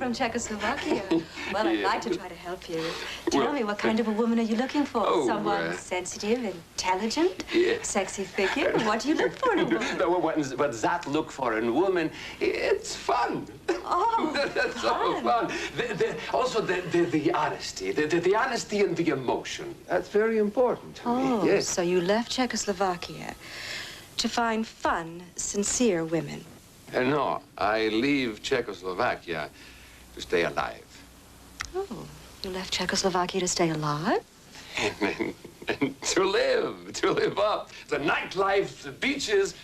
from Czechoslovakia. Well, I'd like to try to help you. Tell me, what kind of a woman are you looking for? Someone sensitive, intelligent, sexy figure? What do you look for in a woman? What that look for in a woman, it's fun. Oh, that's so fun. Also, the honesty, the honesty and the emotion. That's very important to me. Yes. So you left Czechoslovakia to find fun, sincere women. No, I leave Czechoslovakia to stay alive. Oh, you left Czechoslovakia to stay alive? And to live up. The nightlife, the beaches.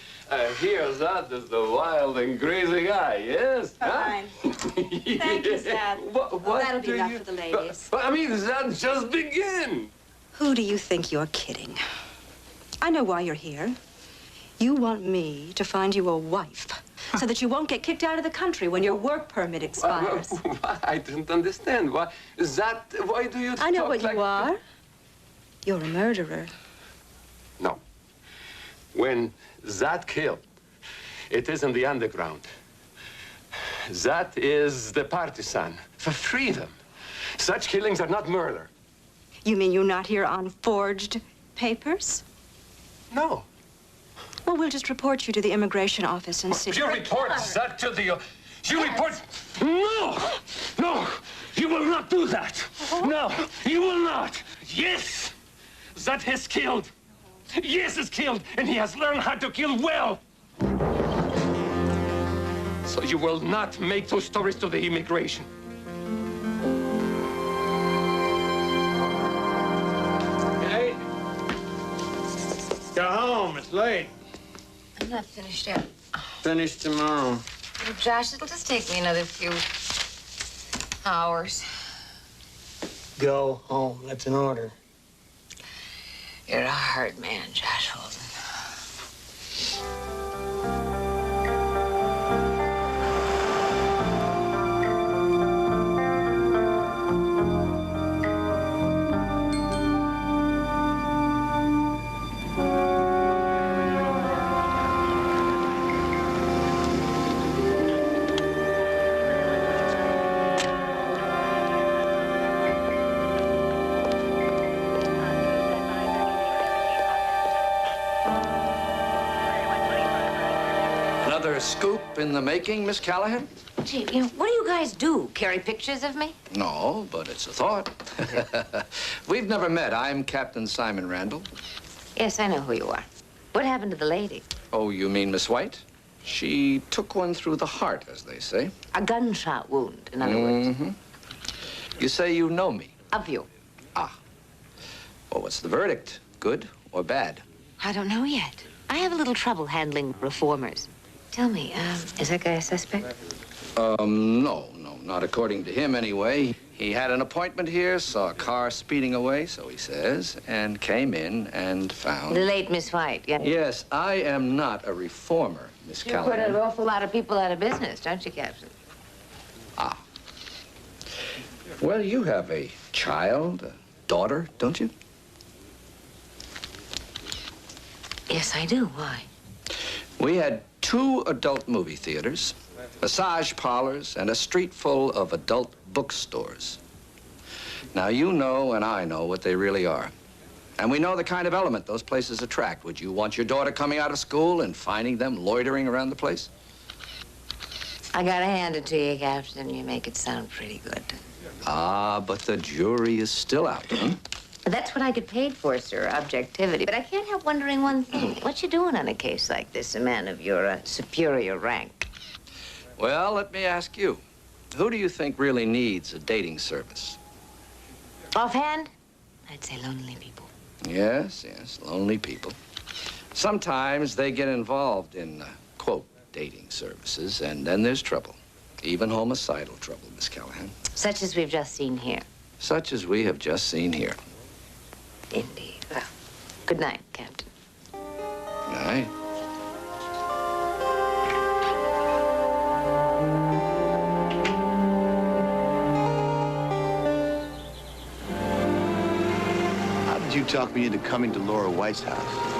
Here, that is the wild and crazy guy, yes? Fine. Huh? Thank you, Dad. Well, that'll be enough for the ladies. I mean, that just begin. Who do you think you're kidding? I know why you're here. You want me to find you a wife so that you won't get kicked out of the country when your work permit expires. I don't understand. Why do you I know what like you are. You're a murderer. No. When that killed, it is in the underground. That is the partisan for freedom. Such killings are not murder. You mean you're not here on forged papers? No. Well, we'll just report you to the immigration office and see. You report that to the... You report... No! No! You will not do that! No, you will not! Yes! That has killed. Yes, is killed, and he has learned how to kill well. So you will not make those stories to the immigration. Hey, go home. It's late. I'm not finished yet. Finish tomorrow. Well, Josh, it'll just take me another few hours. Go home. That's an order. You're a hard man, Josh Holden. Scoop in the making, Miss Callahan? Gee, what do you guys do? Carry pictures of me? No, but it's a thought. We've never met. I'm Captain Simon Randall. Yes, I know who you are. What happened to the lady? Oh, you mean Miss White? She took one through the heart, as they say. A gunshot wound, in other words. You say you know me? Of you. Ah. Well, what's the verdict? Good or bad? I don't know yet. I have a little trouble handling reformers. Tell me, is that guy a suspect? No, not according to him anyway. He had an appointment here, saw a car speeding away, so he says, and came in and found... The late Miss White, yeah. Yes, I am not a reformer, Miss Callahan. You put an awful lot of people out of business, don't you, Captain? Ah. Well, you have a child, a daughter, don't you? Yes, I do. Why? We had 2 adult movie theaters, massage parlors, and a street full of adult bookstores. Now, you know and I know what they really are. And we know the kind of element those places attract. Would you want your daughter coming out of school and finding them loitering around the place? I gotta hand it to you, Captain. You make it sound pretty good. Ah, but the jury is still out, huh? That's what I get paid for, sir, objectivity. But I can't help wondering one thing. What you doing on a case like this, a man of your superior rank? Well, let me ask you. Who do you think really needs a dating service? Offhand, I'd say lonely people. Yes, lonely people. Sometimes they get involved in, quote, dating services, and then there's trouble. Even homicidal trouble, Miss Callahan. Such as we've just seen here. Such as we have just seen here. Indeed. Well, good night, Captain. Good night. How did you talk me into coming to Laura White's house?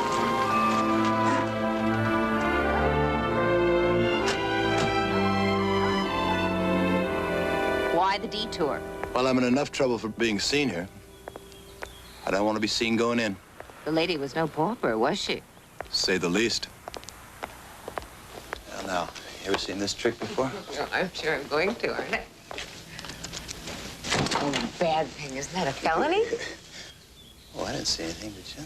Why the detour? Well, I'm in enough trouble for being seen here. I don't want to be seen going in. The lady was no pauper, was she? To say the least. Now, you ever seen this trick before? Well, I'm sure I'm going to, aren't I? Oh, bad thing. Isn't that a felony? Oh, I didn't see anything, did you?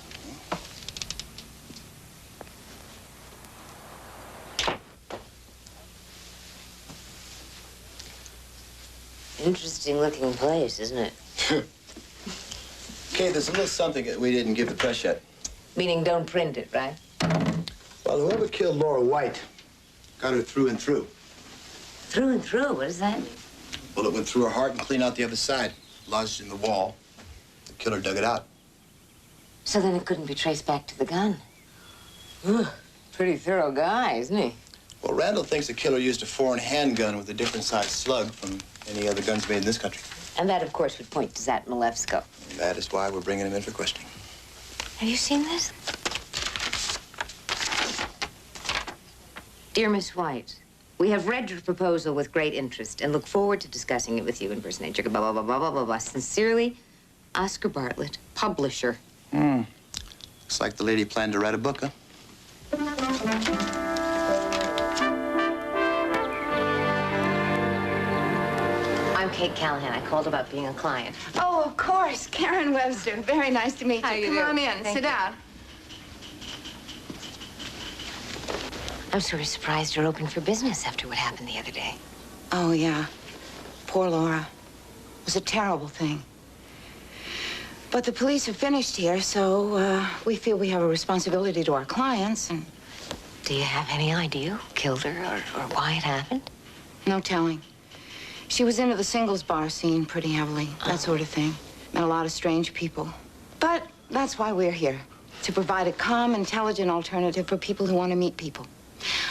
Interesting-looking place, isn't it? Okay, there's a little something that we didn't give the press yet. Meaning don't print it, right? Well, whoever killed Laura White got her through and through. Through and through? What does that mean? Bullet went through her heart and clean out the other side. Lodged in the wall. The killer dug it out. So then it couldn't be traced back to the gun. Ugh, pretty thorough guy, isn't he? Well, Randall thinks the killer used a foreign handgun with a different size slug from any other guns made in this country. And that, of course, would point to Zat Malevsko. And that is why we're bringing him in for questioning. Have you seen this? Dear Miss White, we have read your proposal with great interest and look forward to discussing it with you in person. Blah, blah, blah, blah, blah, blah, blah. Sincerely, Oscar Bartlett, publisher. Looks like the lady planned to write a book, huh? I'm Kate Callahan. I called about being a client. Oh, of course. Karen Webster. Very nice to meet you. How you Come do? on in. Thank Sit you. down. I'm sort of surprised you're open for business after what happened the other day. Oh, yeah. Poor Laura. It was a terrible thing. But the police have finished here, so we feel we have a responsibility to our clients, and Do you have any idea who killed her or why it happened? no telling. She was into the singles bar scene pretty heavily, that sort of thing. Met a lot of strange people. But that's why we're here, to provide a calm, intelligent alternative for people who want to meet people.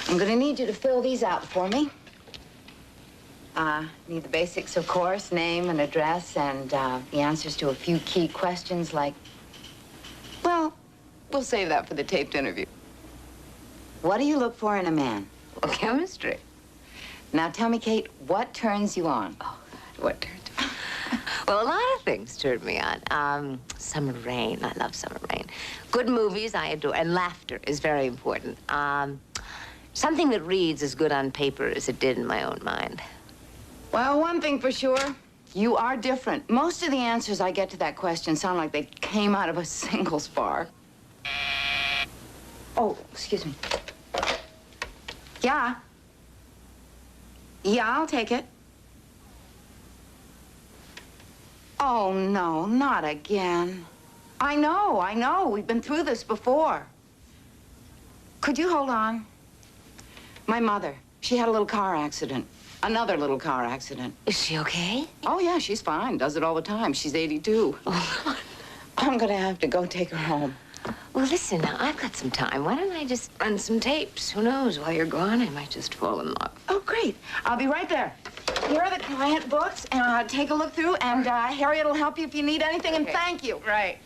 I'm going to need you to fill these out for me. Need the basics, of course, name and address, and the answers to a few key questions like, well, we'll save that for the taped interview. What do you look for in a man? Well, chemistry. Now tell me, Kate, what turns you on? Oh, God, what turned me on? Well, a lot of things turned me on. Summer rain. I love summer rain. Good movies, I adore. And laughter is very important. Something that reads as good on paper as it did in my own mind. Well, one thing for sure, you are different. Most of the answers I get to that question sound like they came out of a singles bar. Oh, excuse me. Yeah. Yeah, I'll take it. Oh, no, not again. I know. We've been through this before. Could you hold on? My mother, she had a little car accident. Another little car accident. Is she okay? Oh, yeah, she's fine. Does it all the time. She's 82. Oh, I'm gonna have to go take her home. well, listen, now, I've got some time. Why don't I just run some tapes? Who knows? While you're gone, I might just fall in love. Oh, great. I'll be right there. Here are the client books, and take a look through, and Harriet will help you if you need anything, and thank you. Right.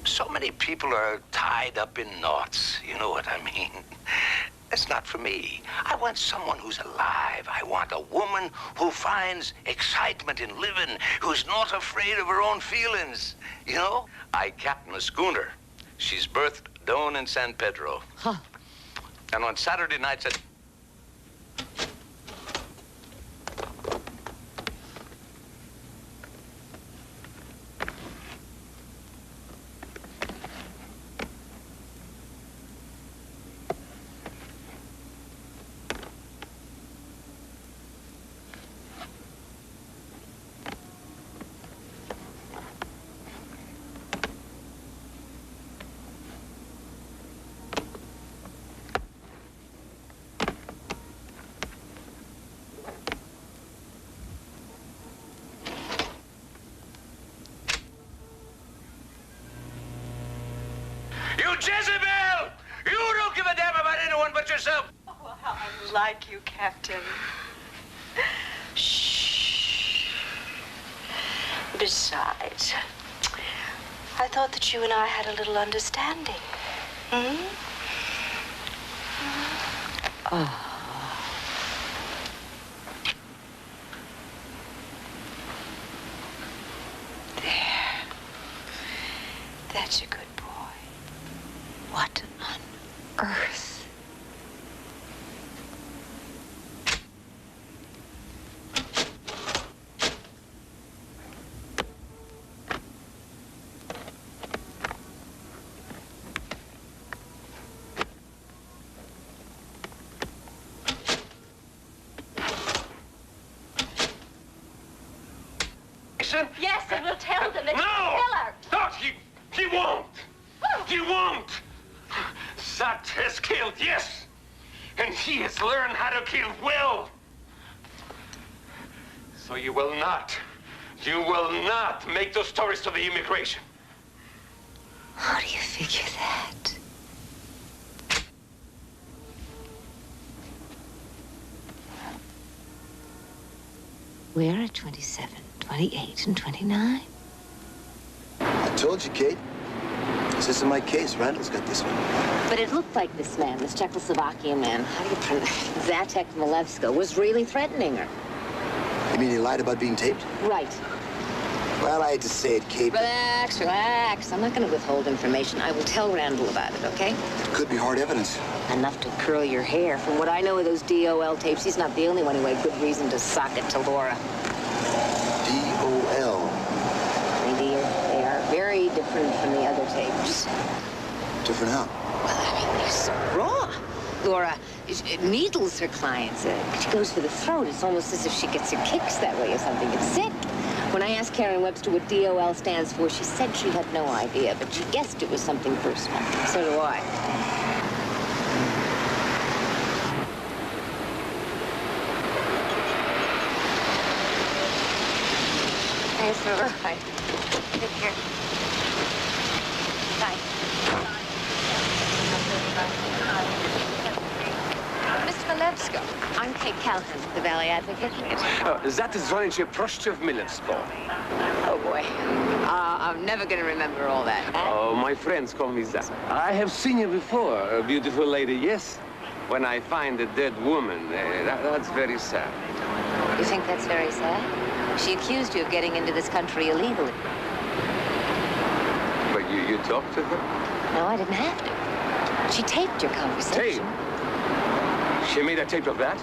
So many people are tied up in knots. You know what I mean? That's not for me. I want someone who's alive. I want a woman who finds excitement in living, who's not afraid of her own feelings. You know, I captain a schooner. She's berthed down in San Pedro. Huh. And on Saturday nights at... You Jezebel! You don't give a damn about anyone but yourself! Oh, how unlike you, Captain. Shh. Besides, I thought that you and I had a little understanding. Oh. There. That's a good boy. What on earth? Yes, and we'll tell them that No! you kill her. No, he won't. He won't. That has killed, yes. And he has learned how to kill well. So you will not make those stories to the immigration. How do you figure that? We're at 27, 28, and 29. I told you, Kate. This isn't my case. Randall's got this one. But it looked like this man, this Czechoslovakian man, how do you pronounce Zatek Milevsko, was really threatening her. You mean he lied about being taped? Right. Well, I hate to say it, Kate. Relax, relax. I'm not going to withhold information. I will tell Randall about it, okay? It could be hard evidence. Enough to curl your hair. From what I know of those DOL tapes, he's not the only one who had good reason to sock it to Laura. DOL. My dear, they are very different from the other tapes. Different how? Well, I mean, they're so raw. Laura needles her clients. She goes for the throat. It's almost as if she gets her kicks that way or something. It's sick. When I asked Karen Webster what DOL stands for, she said she had no idea, but she guessed it was something personal. So do I. Thanks for the ride. Take care. Bye. Mr. Milevsko, I'm Kate Callahan, the Valley Advocate. That is Zonicie Proszczew Milevsko. Oh, boy. I'm never going to remember all that. Oh, my friends call me that. I have seen you before, a beautiful lady, yes? When I find a dead woman, that's very sad. You think that's very sad? She accused you of getting into this country illegally. But you talked to her? No, I didn't have to. She taped your conversation. Tape? She made a tape of that?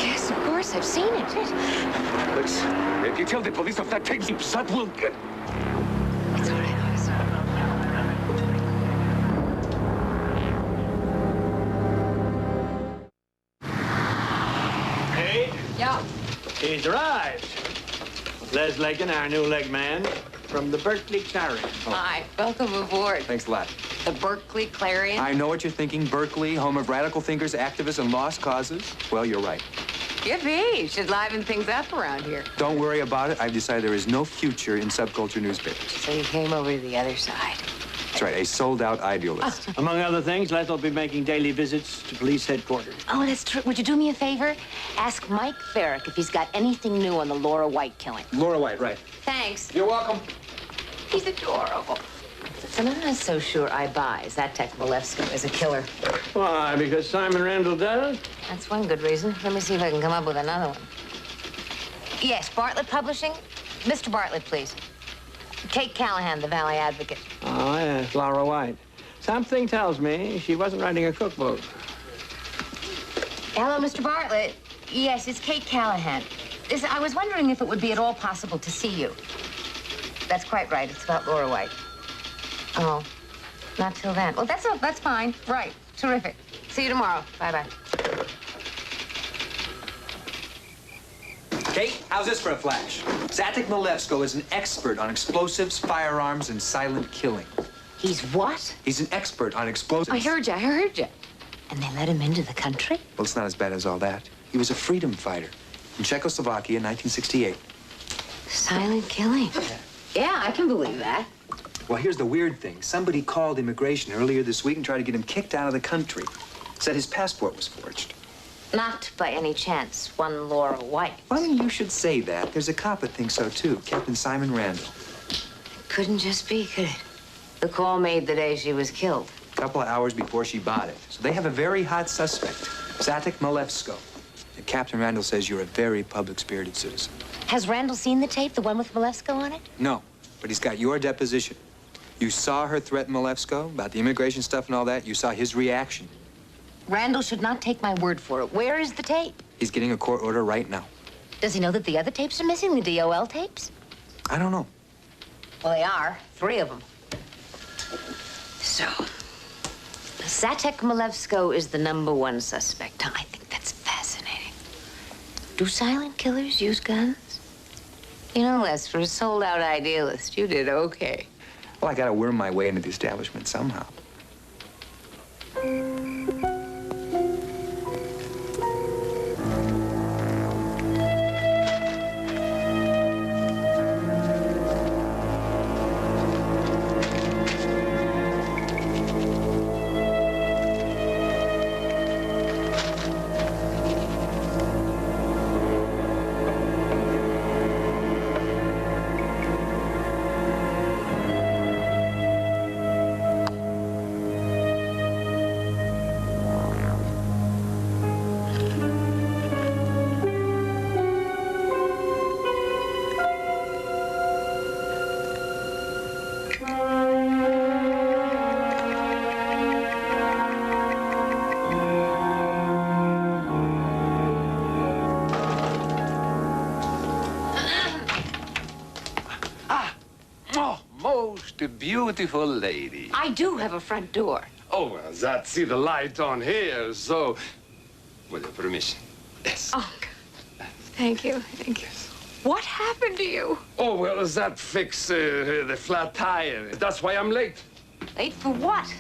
Yes, of course. I've seen it. Looks, if you tell the police of that tape, that will get... It's all right, officer. Hey, Yeah. he's arrived. Les Legan, our new leg man, from the Berkeley Clarion. Hi. Welcome aboard. Thanks a lot. The Berkeley Clarion. I know what you're thinking. Berkeley, home of radical thinkers, activists, and lost causes. Well, you're right. Yippee. Should liven things up around here. Don't worry about it. I've decided there is no future in subculture newspapers. So you came over to the other side. That's right, a sold-out idealist. Among other things, Les will be making daily visits to police headquarters. Oh, that's true. Would you do me a favor? Ask Mike Farrick if he's got anything new on the Laura White killing. Laura White, right. Thanks. You're welcome. He's adorable. But I'm not so sure I buy Zatek Milevsko as a killer. Why, because Simon Randall does? That's one good reason. Let me see if I can come up with another one. Yes, Bartlett Publishing. Mr. Bartlett, please. Kate Callahan, the Valley Advocate. Oh, yes, Laura White. Something tells me she wasn't writing a cookbook. Hello, Mr. Bartlett. Yes, it's Kate Callahan. I was wondering if it would be at all possible to see you. That's quite right. It's about Laura White. Oh, not till then. Well, that's fine. Right. Terrific. See you tomorrow. Bye-bye. Kate, how's this for a flash? Zatek Milevsko is an expert on explosives, firearms, and silent killing. He's what? He's an expert on explosives. I heard you. And they let him into the country? Well, it's not as bad as all that. He was a freedom fighter in Czechoslovakia in 1968. Silent killing. Yeah, I can believe that. Well, here's the weird thing. Somebody called immigration earlier this week and tried to get him kicked out of the country. Said his passport was forged. Not by any chance one Laura White. Funny you should say that. There's a cop that thinks so, too. Captain Simon Randall. Couldn't just be, could it? The call made the day she was killed. a couple of hours before she bought it. So they have a very hot suspect, Zatek Malevsko. And Captain Randall says you're a very public-spirited citizen. Has Randall seen the tape, the one with Malevsko on it? No, but he's got your deposition. You saw her threaten Malevsko about the immigration stuff and all that. You saw his reaction. Randall should not take my word for it. Where is the tape? He's getting a court order right now. Does he know that the other tapes are missing, the DOL tapes? I don't know. Well, they are. 3 of them. So, Zatek Malevsko is the #1 suspect. I think that's fascinating. Do silent killers use guns? You know, Les, for a sold-out idealist, you did okay. Well, I gotta worm my way into the establishment somehow. Beautiful lady. I do have a front door. Oh, well, that's see the light on here, so... With your permission. Yes. Oh, thank you. Thank you. What happened to you? Oh, well, that fix the flat tire. That's why I'm late. Late for what?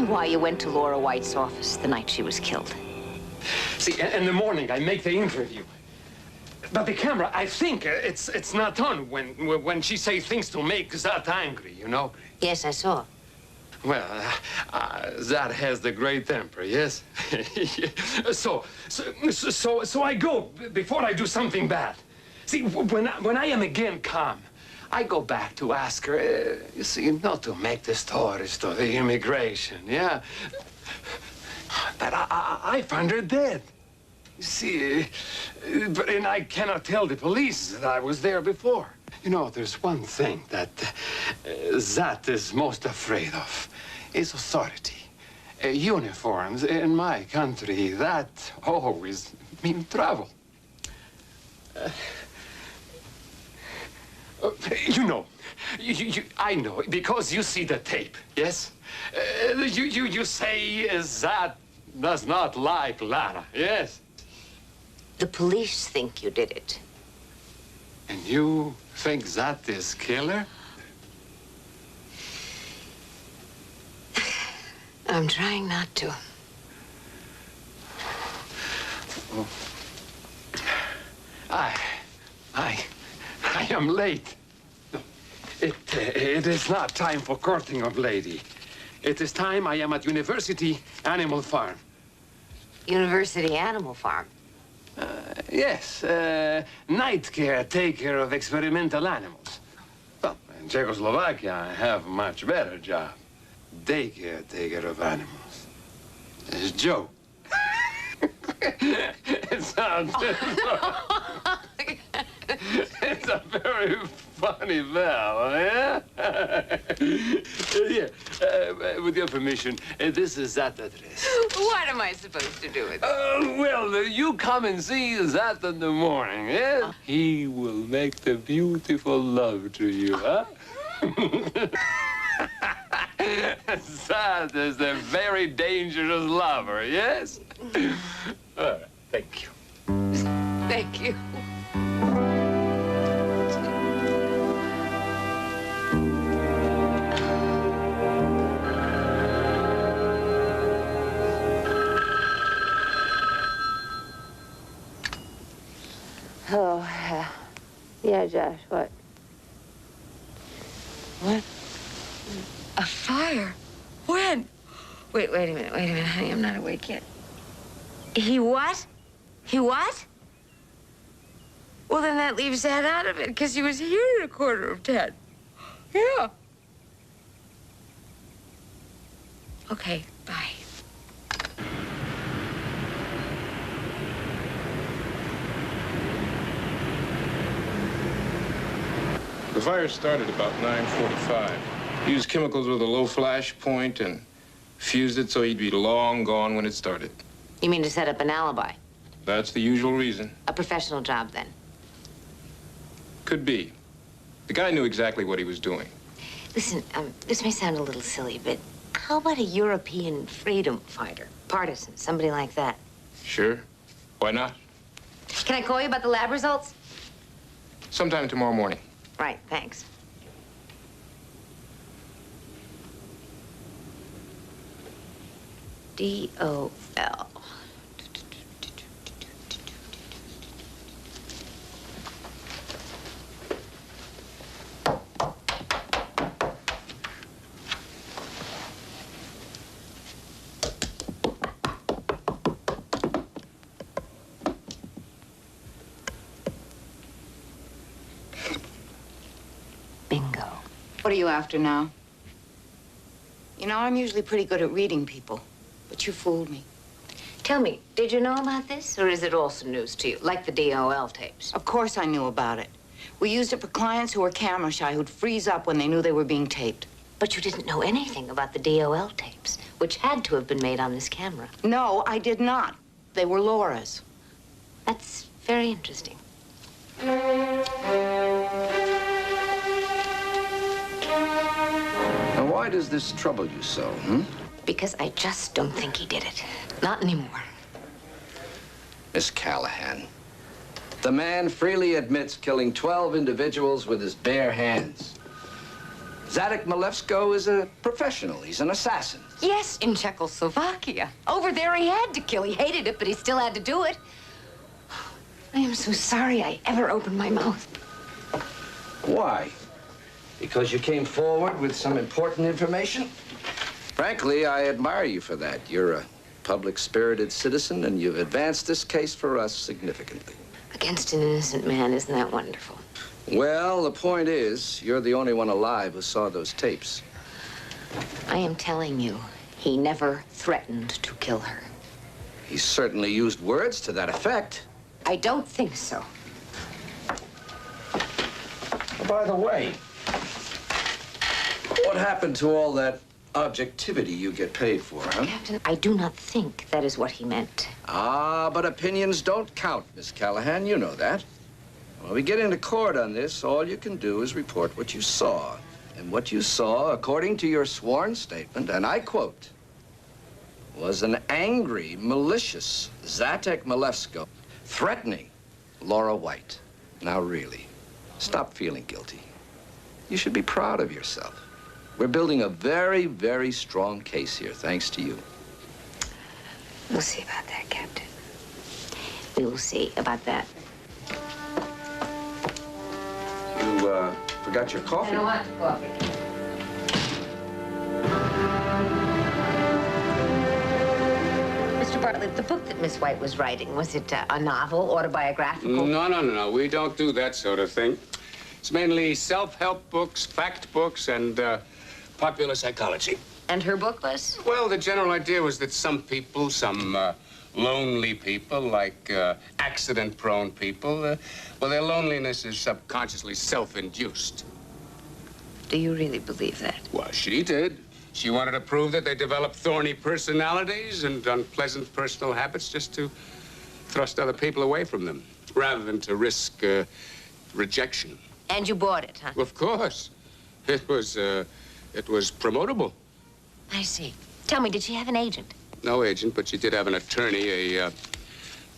Why you went to Laura White's office the night she was killed. See, in the morning, I make the interview. But the camera, I think it's not on when she say things to make that angry, you know? Yes, I saw. Well, that has the great temper, yes? So I go before I do something bad. See, when I am again calm, I go back to ask her, you see, not to make the stories to the immigration, yeah? But I find her dead. You see, and I cannot tell the police that I was there before. You know, there's one thing that Zat is most afraid of, is authority. Uniforms in my country, that always mean trouble. You know, I know, because you see the tape, yes? You say that does not like Lara, yes? The police think you did it. And you think that is killer? I'm trying not to. Oh. I am late. It is not time for courting of lady. It is time I am at University Animal Farm. University Animal Farm? Yes, night care, take care of experimental animals. Well, in Czechoslovakia, I have a much better job. Daycare, take care of animals. It's Joe. It sounds... It's a very funny bell, yeah? Yeah, with your permission, this is that address. What am I supposed to do with it? Well, you come and see that in the morning, yeah? He will make the beautiful love to you, huh? That is a very dangerous lover, yes? All right, thank you. Thank you. Yeah, Josh, what? What? A fire? When? Wait a minute, honey, I'm not awake yet. He what? He what? Well, then that leaves that out of it, because he was here at 9:45. Yeah. Okay, bye. The fire started about 9:45. Used chemicals with a low flash point and fused it so he'd be long gone when it started. You mean to set up an alibi? That's the usual reason. A professional job, then? Could be. The guy knew exactly what he was doing. Listen, this may sound a little silly, but how about a European freedom fighter? Partisan, somebody like that. Sure. Why not? Can I call you about the lab results? Sometime tomorrow morning. Right, thanks. DOL. Bingo. What are you after now? You know, I'm usually pretty good at reading people, but you fooled me. Tell me, did you know about this, or is it also news to you, like the DOL tapes? Of course I knew about it. We used it for clients who were camera shy, who'd freeze up when they knew they were being taped. But you didn't know anything about the DOL tapes, which had to have been made on this camera. No, I did not. They were Laura's. That's very interesting. Now, why does this trouble you so, hmm? Because I just don't think he did it. Not anymore. Miss Callahan, the man freely admits killing 12 individuals with his bare hands. Zadek Malevsko is a professional. He's an assassin. Yes, in Czechoslovakia. Over there he had to kill. He hated it, but he still had to do it. I am so sorry I ever opened my mouth. Why? Because you came forward with some important information? Frankly, I admire you for that. You're a public-spirited citizen, and you've advanced this case for us significantly. Against an innocent man, isn't that wonderful? Well, the point is, you're the only one alive who saw those tapes. I am telling you, he never threatened to kill her. He certainly used words to that effect. I don't think so. By the way, what happened to all that objectivity you get paid for, huh? Captain, I do not think that is what he meant. Ah, but opinions don't count, Miss Callahan. You know that. When we get into court on this, all you can do is report what you saw. And what you saw, according to your sworn statement, and I quote, was an angry, malicious Zadek Malevsko threatening Laura White. Now, really, stop feeling guilty. You should be proud of yourself. We're building a very, very strong case here, thanks to you. We'll see about that, Captain. We will see about that. You, forgot your coffee? I don't want coffee. Mr. Bartlett, the book that Miss White was writing, was it a novel, autobiographical? No. We don't do that sort of thing. It's mainly self-help books, fact books, and popular psychology. And her book was? Well, the general idea was that some people, some lonely people, like accident-prone people, well, their loneliness is subconsciously self-induced. Do you really believe that? Well, she did. She wanted to prove that they developed thorny personalities and unpleasant personal habits just to thrust other people away from them, rather than to risk rejection. And you bought it, huh? Of course. It was promotable. I see. Tell me, did she have an agent? No agent, but she did have an attorney, a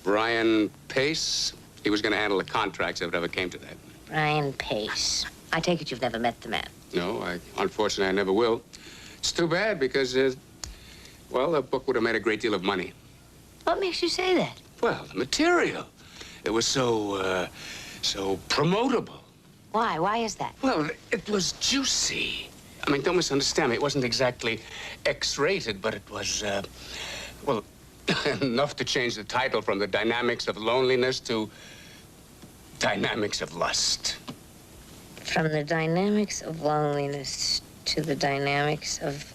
Brian Pace. He was going to handle the contracts if it ever came to that. Brian Pace. I take it you've never met the man. No, unfortunately, I never will. It's too bad because, well, the book would have made a great deal of money. What makes you say that? Well, the material. It was so promotable. Why? Why is that? Well, it was juicy. I mean, don't misunderstand me. It wasn't exactly X-rated, but it was, well, enough to change the title from The Dynamics of Loneliness to Dynamics of Lust. From the dynamics of loneliness to the dynamics of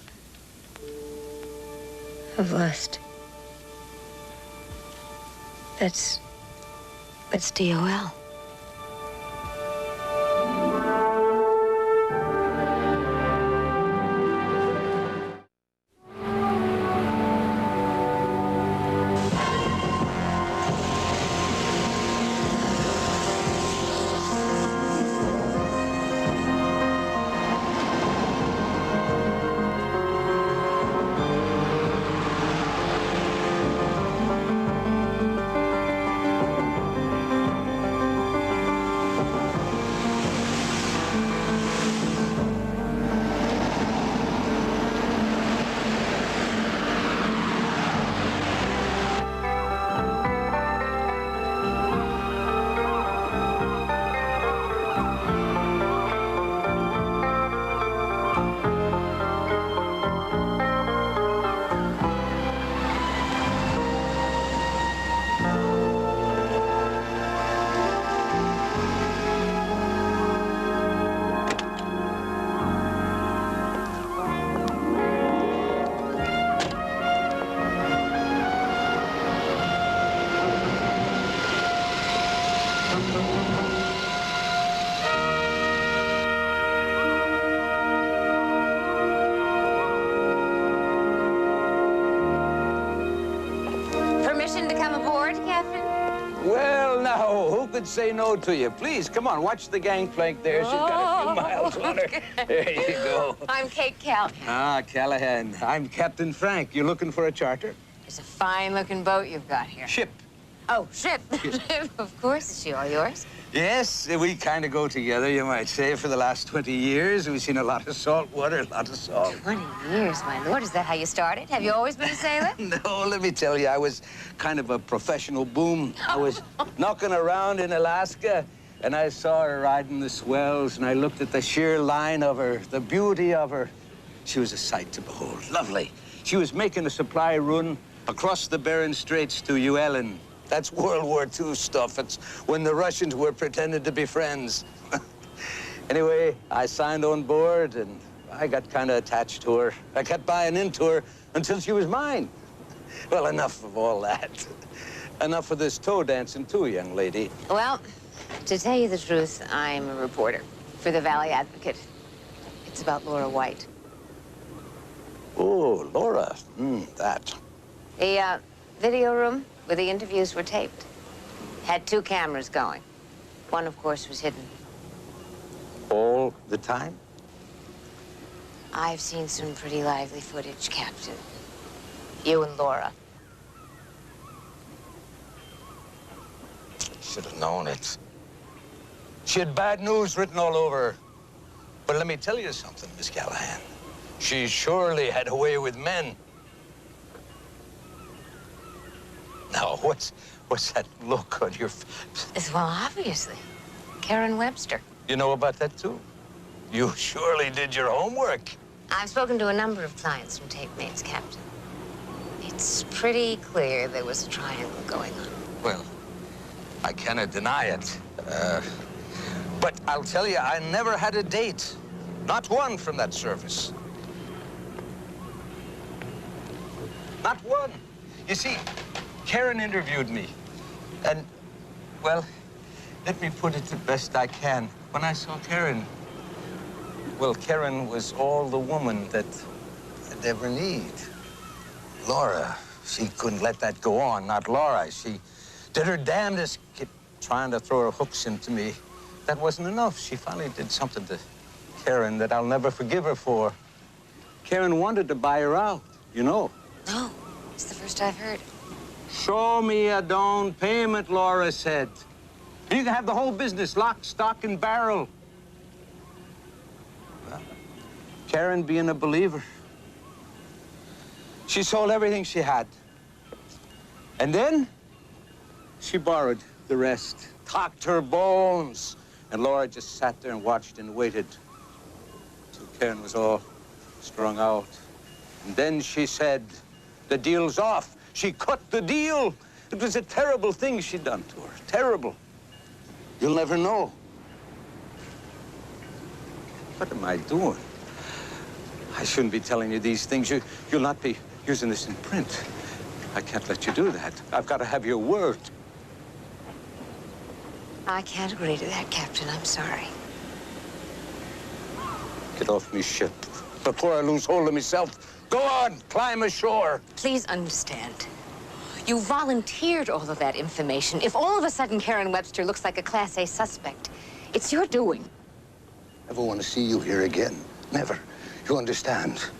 lust. That's DOL. Could say no to you. Please, come on, watch the gangplank there. She's got a few miles on her. There you go. I'm Kate Callahan. Ah, Callahan. I'm Captain Frank. You looking for a charter? It's a fine-looking boat you've got here. Ship. Oh, ship. Of course. Is she all yours? Yes, we kind of go together, you might say. For the last 20 years, we've seen a lot of salt water, a lot of salt. 20 years, my lord. Is that how you started? Have you always been a sailor? No, let me tell you, I was kind of a professional boom. I was knocking around in Alaska, and I saw her riding the swells, and I looked at the sheer line of her, the beauty of her. She was a sight to behold. Lovely. She was making a supply run across the Bering Straits to Uelen. That's World War II stuff. It's when the Russians were pretending to be friends. Anyway, I signed on board, and I got kind of attached to her. I kept buying into her until she was mine. Well, enough of all that. Enough of this toe dancing, too, young lady. Well, to tell you the truth, I'm a reporter for the Valley Advocate. It's about Laura White. Oh, Laura. That. The video room where the interviews were taped had 2 cameras going. One, of course, was hidden. All the time? I've seen some pretty lively footage, Captain. You and Laura. Should have known it. She had bad news written all over her. But let me tell you something, Miss Callahan. She surely had a way with men. Now, what's that look on your face? Well, obviously. Karen Webster. You know about that, too? You surely did your homework. I've spoken to a number of clients from tape mates, Captain. It's pretty clear there was a triangle going on. Well, I cannot deny it. But I'll tell you, I never had a date. Not one from that service. Not one. You see, Karen interviewed me. And, well, let me put it the best I can. When I saw Karen, well, Karen was all the woman that I'd ever need. Laura, she couldn't let that go on, not Laura. She did her damnedest, kept trying to throw her hooks into me. That wasn't enough. She finally did something to Karen that I'll never forgive her for. Karen wanted to buy her out, you know. No, it's the first I've heard. Show me a down payment, Laura said. You can have the whole business, lock, stock, and barrel. Well, Karen being a believer, she sold everything she had. And then she borrowed the rest. Talked her bones, And Laura just sat there and watched and waited till Karen was all strung out. And then she said, the deal's off. She cut the deal. It was a terrible thing she'd done to her. Terrible. You'll never know. What am I doing? I shouldn't be telling you these things. You'll not be using this in print. I can't let you do that. I've got to have your word. I can't agree to that, Captain. I'm sorry. Get off me ship before I lose hold of myself. Go on, climb ashore. Please understand. You volunteered all of that information. If all of a sudden Karen Webster looks like a Class A suspect, it's your doing. Never want to see you here again. Never. You understand?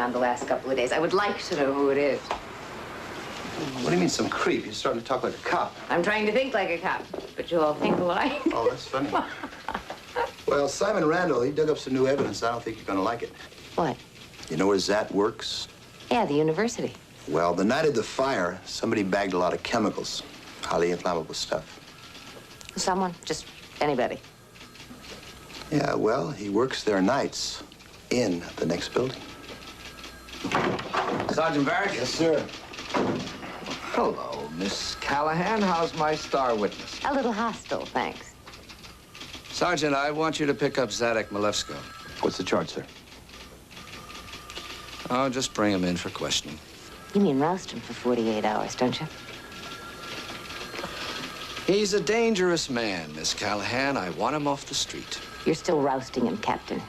The last couple of days. I would like to know who it is. What do you mean, some creep? You're starting to talk like a cop. I'm trying to think like a cop, but you all think alike. Oh, that's funny. Well, Simon Randall, he dug up some new evidence. I don't think you're going to like it. What? You know where Zat works? Yeah, the university. Well, the night of the fire, somebody bagged a lot of chemicals, highly inflammable stuff. Someone? Just anybody? Yeah, well, he works there nights in the next building. Sergeant Barrett? Yes, sir. Hello, Miss Callahan. How's my star witness? A little hostile, thanks. Sergeant, I want you to pick up Zadok Malevsko. What's the charge, sir? Oh, just bring him in for questioning. You mean roust him for 48 hours, don't you? He's a dangerous man, Miss Callahan. I want him off the street. You're still rousting him, Captain.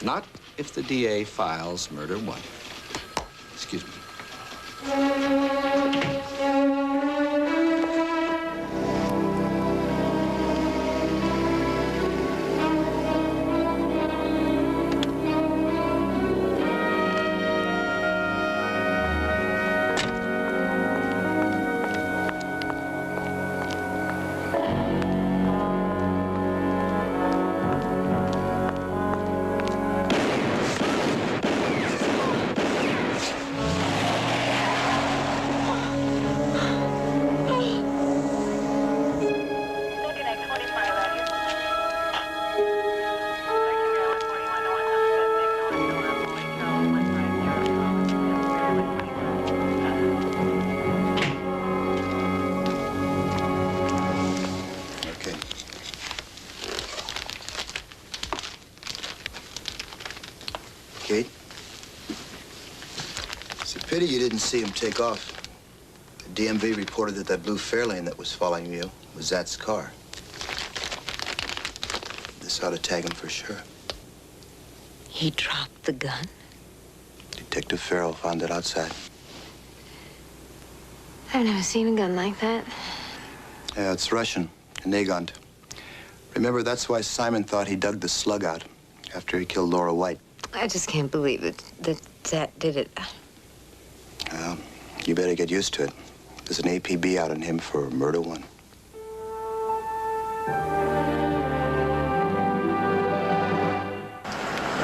Not if the DA files murder 1. Excuse me. Kate? It's a pity you didn't see him take off. The DMV reported that that blue Fairlane that was following you was Zat's car. This ought to tag him for sure. He dropped the gun? Detective Farrell found it outside. I've never seen a gun like that. Yeah, it's Russian, a Nagant. Remember, that's why Simon thought he dug the slug out after he killed Laura White. I just can't believe it, that Zat did it. Well, you better get used to it. There's an APB out on him for murder 1.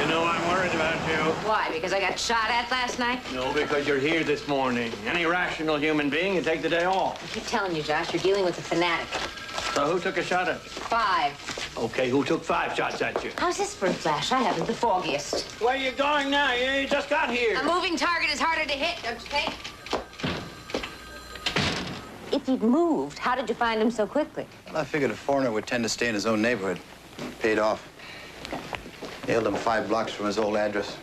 You know, I'm worried about you. Why, because I got shot at last night? No, because you're here this morning. Any rational human being, you take the day off. I keep telling you, Josh, you're dealing with a fanatic. So who took a shot at you? 5. Okay, who took 5 shots at you? How's this for a flash? I haven't the foggiest. Where are you going now? You just got here. A moving target is harder to hit, don't you think? If he'd moved, how did you find him so quickly? Well, I figured a foreigner would tend to stay in his own neighborhood. Paid off. Nailed him 5 blocks from his old address.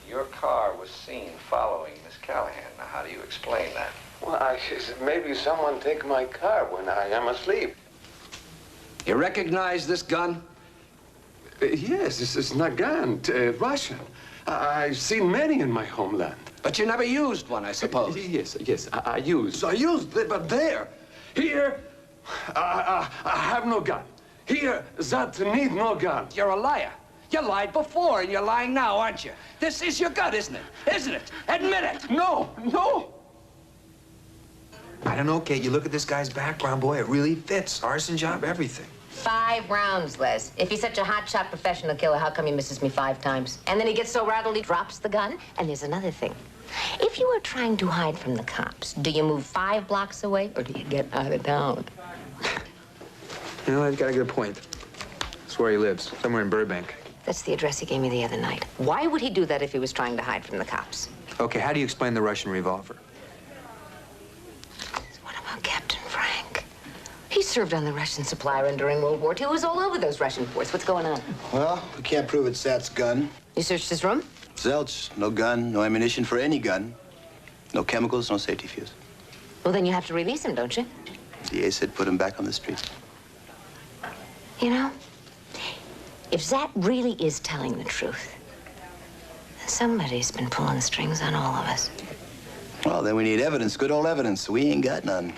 Your car was seen following Miss Callahan now. how do you explain that? Well, maybe someone take my car when I am asleep. You recognize this gun? Yes, this is Nagant, Russian. I've seen many in my homeland. But you never used one, I suppose. Yes, I used. I used, but there. Here, I have no gun. Here, that need no gun. You're a liar. You lied before, and you're lying now, aren't you? This is your gun, isn't it? Isn't it? Admit it. No. I don't know, Kate. You look at this guy's background, boy, it really fits. Arson job, everything. 5 rounds, Les. If he's such a hotshot professional killer, how come he misses me 5 times? And then he gets so rattled he drops the gun? And there's another thing. If you are trying to hide from the cops, do you move 5 blocks away, or do you get out of town? You know, I've got a good point. That's where he lives, somewhere in Burbank. That's the address he gave me the other night. Why would he do that if he was trying to hide from the cops? Okay, how do you explain the Russian revolver? What about Captain Frank? He served on the Russian supply run during World War II. He was all over those Russian forts. What's going on? Well, we can't prove it's Zat's gun. You searched his room? Zelch, no gun, no ammunition for any gun. No chemicals, no safety fuse. Well, then you have to release him, don't you? DA said put him back on the street. You know, if Zat really is telling the truth, somebody's been pulling strings on all of us. Well, then we need evidence, good old evidence. We ain't got none.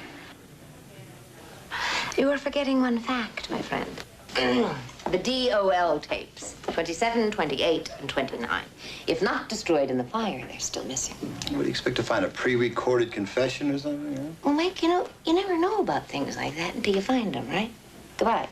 You are forgetting one fact, my friend. The DOL tapes, 27, 28, and 29. If not destroyed in the fire, they're still missing. What, do you expect to find a pre-recorded confession or something? Huh? Well, Mike, you know, you never know about things like that until you find them, right? Goodbye.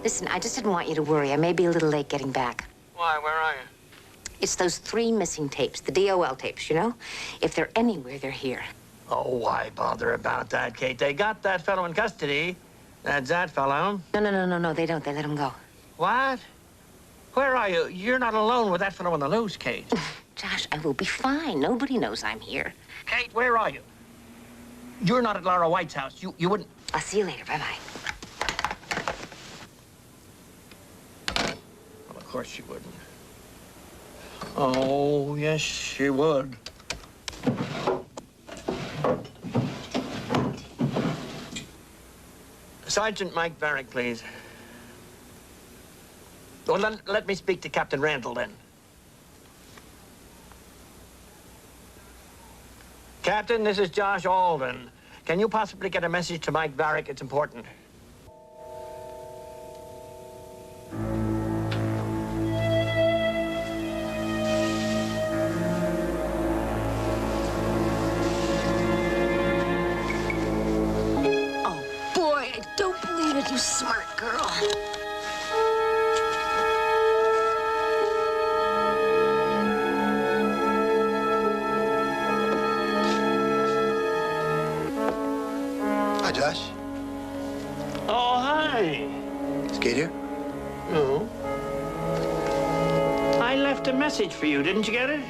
Listen, I just didn't want you to worry. I may be a little late getting back. Why? Where are you? It's those 3 missing tapes, the DOL tapes, you know? If they're anywhere, they're here. Oh, why bother about that, Kate? They got that fellow in custody. That's that fellow. No, they don't. They let him go. What? Where are you? You're not alone with that fellow on the loose, Kate. Josh, I will be fine. Nobody knows I'm here. Kate, where are you? You're not at Laura White's house. You wouldn't... I'll see you later. Bye-bye. Well, of course she wouldn't. Oh, yes, she would. Sergeant Mike Varick, please. Well, let me speak to Captain Randall, then. Captain, this is Josh Alden. Can you possibly get a message to Mike Varick? It's important. Oh, boy, I don't believe it, you smart girl. Hi, Josh. Oh, hi. Is Kate here? No. I left a message for you. Didn't you get it?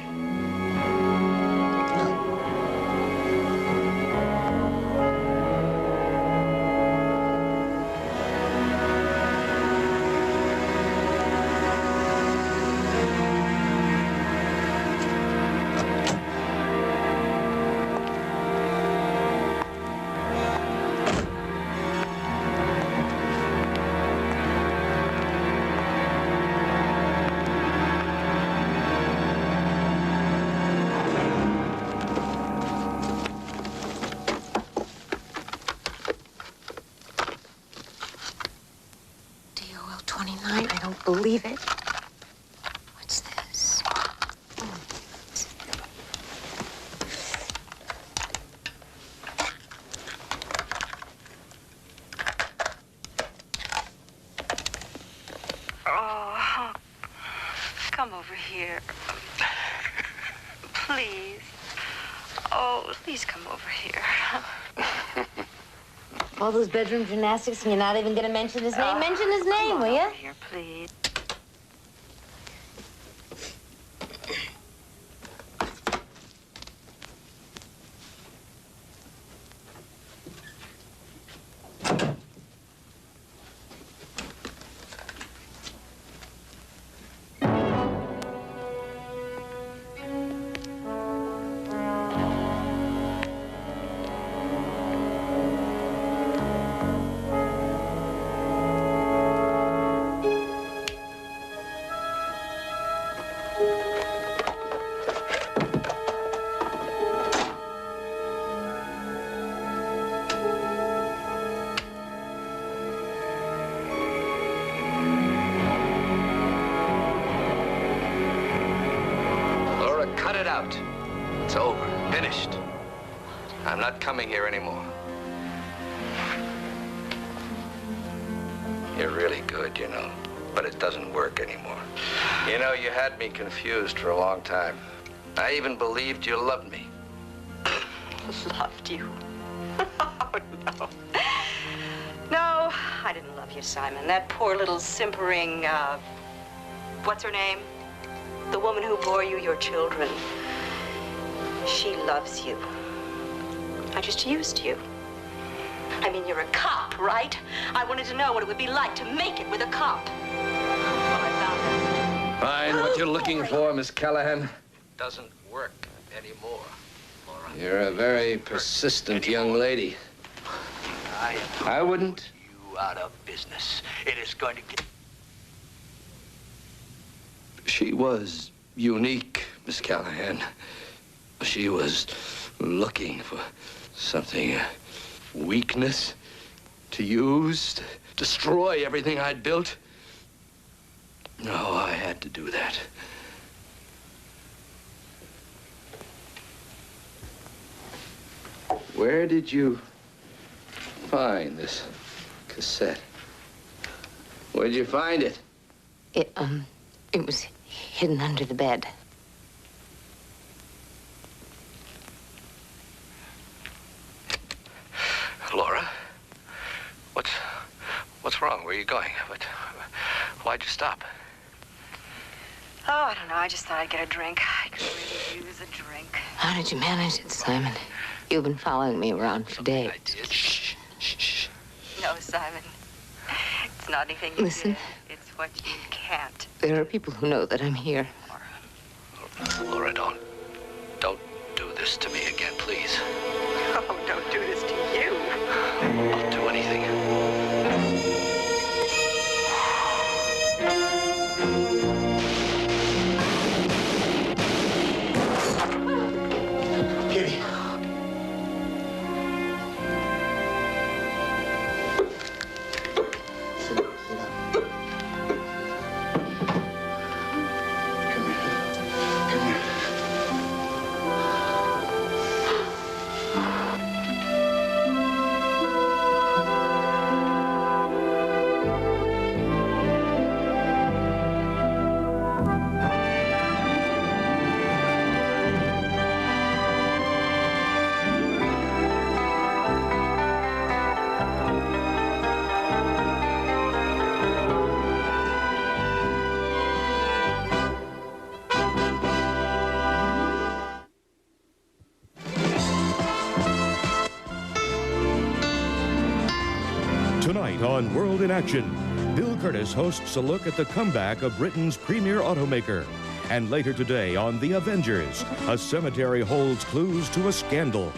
believe it? What's this? Oh, come over here. Please. Oh, please come over here. All those bedroom gymnastics, and you're not even going to mention his name? Mention his name, will you? Come over here, please. Cut it out. It's over. Finished. I'm not coming here anymore. You're really good, you know, but it doesn't work anymore. You know, you had me confused for a long time. I even believed you loved me. Loved you? Oh, no. No, I didn't love you, Simon. That poor little simpering, what's her name? The woman who bore you your children. She loves you. I just used you. I mean, you're a cop, right? I wanted to know what it would be like to make it with a cop. Well, I found it. Fine, what you're looking for, Miss Callahan, doesn't work anymore. You're a very persistent young lady. I wouldn't. You out of business. It is going to get... She was unique, Miss Callahan. She was looking for something, weakness to use, to destroy everything I'd built. No, I had to do that. Where did you find this cassette? Where'd you find it? It was hidden under the bed. Laura? What's wrong? Where are you going? Why'd you stop? Oh, I don't know. I just thought I'd get a drink. I could really use a drink. How did you manage it, Simon? You've been following me around for days. I did. Shh, shh, shh. No, Simon. It's not anything you Listen. did. It's what you can't. There are people who know that I'm here. Laura, don't do this to me again, please. Oh, don't do this to you. I'll do anything. Kitty. Tonight on World in Action, Bill Curtis hosts a look at the comeback of Britain's premier automaker. And later today on The Avengers, a cemetery holds clues to a scandal.